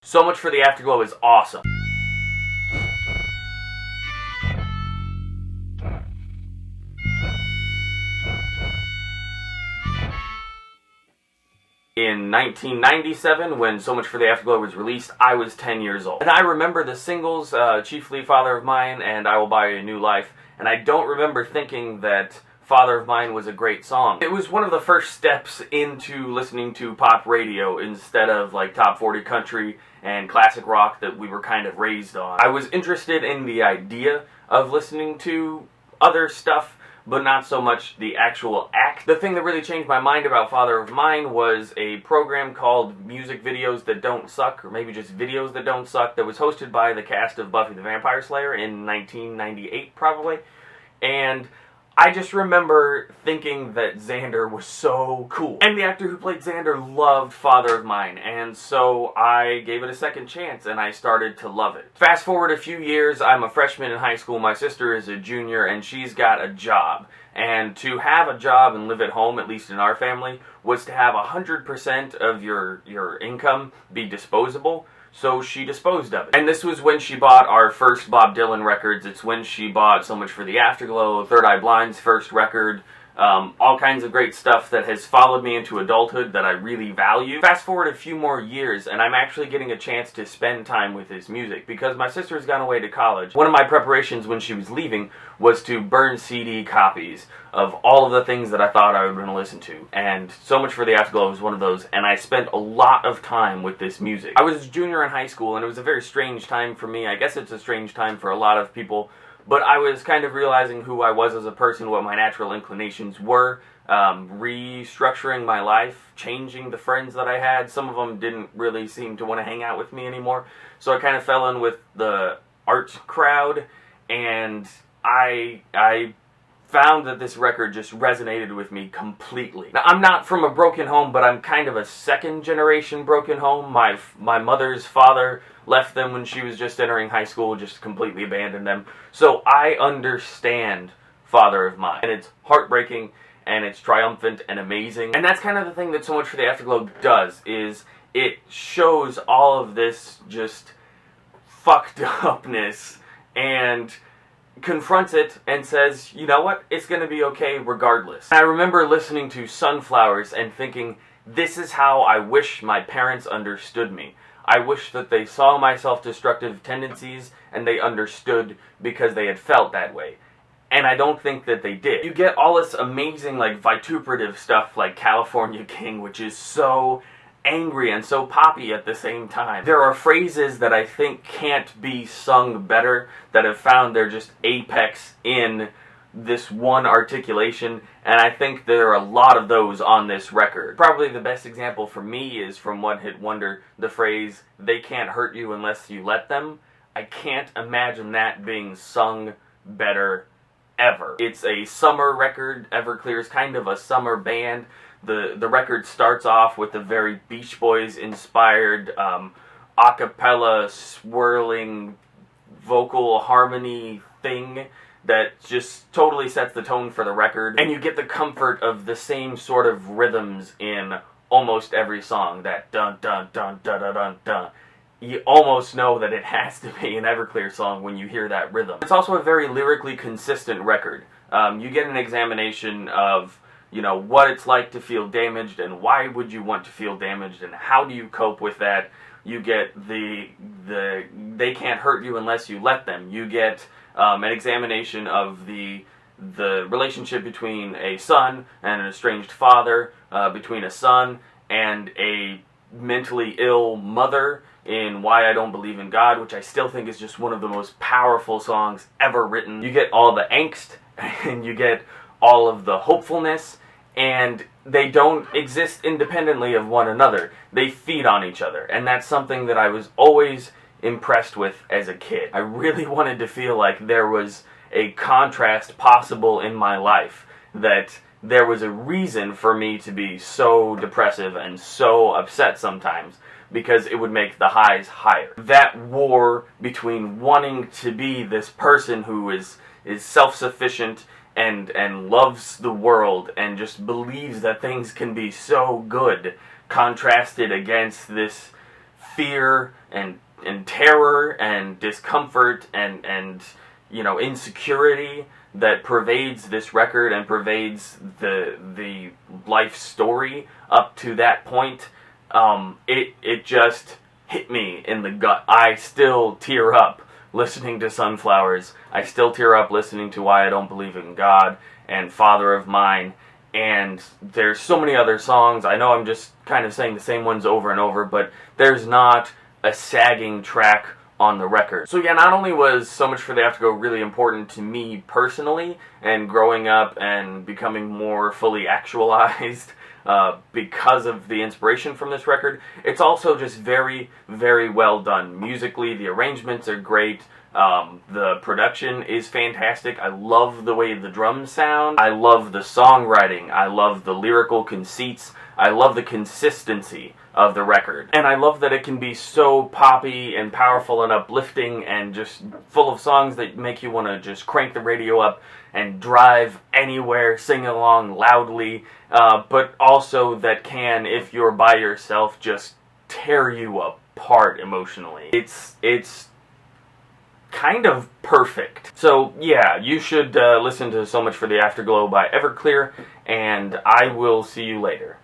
So Much for the Afterglow is awesome. In 1997, when So Much for the Afterglow was released, I was 10 years old. And I remember the singles, chiefly Father of Mine and I Will Buy You a New Life, and I don't remember thinking that Father of Mine was a great song. It was one of the first steps into listening to pop radio instead of like top 40 country and classic rock that we were kind of raised on. I was interested in the idea of listening to other stuff, but not so much the actual act. The thing that really changed my mind about Father of Mine was a program called Music Videos That Don't Suck, or maybe just Videos That Don't Suck, that was hosted by the cast of Buffy the Vampire Slayer in 1998, probably. And I just remember thinking that Xander was so cool. And the actor who played Xander loved Father of Mine, and so I gave it a second chance, and I started to love it. Fast forward a few years, I'm a freshman in high school, my sister is a junior, and she's got a job. And to have a job and live at home, at least in our family, was to have 100% of your income be disposable. So she disposed of it. And this was when she bought our first Bob Dylan records. It's when she bought So Much for the Afterglow, Third Eye Blind's first record, all kinds of great stuff that has followed me into adulthood that I really value. Fast forward a few more years, and I'm actually getting a chance to spend time with his music, because my sister's gone away to college. One of my preparations when she was leaving was to burn CD copies of all of the things that I thought I was going to listen to, and So Much for the Afterglow was one of those, and I spent a lot of time with this music. I was a junior in high school, and it was a very strange time for me. I guess it's a strange time for a lot of people, but I was kind of realizing who I was as a person, what my natural inclinations were, restructuring my life, changing the friends that I had. Some of them didn't really seem to want to hang out with me anymore, so I kind of fell in with the art crowd, and I found that this record just resonated with me completely. Now, I'm not from a broken home, but I'm kind of a second-generation broken home. My mother's father left them when she was just entering high school, just completely abandoned them. So I understand Father of Mine, and it's heartbreaking, and it's triumphant and amazing. And that's kind of the thing that So Much for the Afterglow does, is it shows all of this just fucked upness and confronts it and says, you know what, it's going to be okay regardless. I remember listening to Sunflowers and thinking, this is how I wish my parents understood me. I wish that they saw my self-destructive tendencies and they understood because they had felt that way. And I don't think that they did. You get all this amazing, like, vituperative stuff like California King, which is so angry and so poppy at the same time. There are phrases that I think can't be sung better, that have found their just apex in this one articulation, and I think there are a lot of those on this record. Probably the best example for me is from One Hit Wonder, the phrase, "They can't hurt you unless you let them." I can't imagine that being sung better ever. It's a summer record. Everclear is kind of a summer band. The record starts off with a very Beach Boys inspired a cappella swirling vocal harmony thing that just totally sets the tone for the record, and you get the comfort of the same sort of rhythms in almost every song. That dun dun dun dun dun dun dun. You almost know that it has to be an Everclear song when you hear that rhythm. It's also a very lyrically consistent record. You get an examination of, you know, what it's like to feel damaged, and why would you want to feel damaged, and how do you cope with that. You get the they can't hurt you unless you let them. You get an examination of the relationship between a son and an estranged father, between a son and a mentally ill mother in Why I Don't Believe in God, which I still think is just one of the most powerful songs ever written. You get all the angst, and you get all of the hopefulness, and they don't exist independently of one another. They feed on each other, and that's something that I was always impressed with as a kid. I really wanted to feel like there was a contrast possible in my life, that there was a reason for me to be so depressive and so upset sometimes, because it would make the highs higher. That war between wanting to be this person who is self-sufficient and loves the world and just believes that things can be so good, contrasted against this fear and terror and discomfort and you know, insecurity that pervades this record and pervades the life story up to that point. It just hit me in the gut. I still tear up listening to Sunflowers. I still tear up listening to Why I Don't Believe in God and Father of Mine. And there's so many other songs. I know I'm just kind of saying the same ones over and over, but there's not a sagging track on the record. So yeah, not only was So Much for the Afterglow really important to me personally, and growing up and becoming more fully actualized because of the inspiration from this record, it's also just very, very well done. Musically, the arrangements are great. The production is fantastic. I love the way the drums sound. I love the songwriting. I love the lyrical conceits. I love the consistency of the record. And I love that it can be so poppy and powerful and uplifting and just full of songs that make you want to just crank the radio up and drive anywhere, sing along loudly, but also that can, if you're by yourself, just tear you apart emotionally. It's kind of perfect. So yeah, you should listen to So Much for the Afterglow by Everclear, and I will see you later.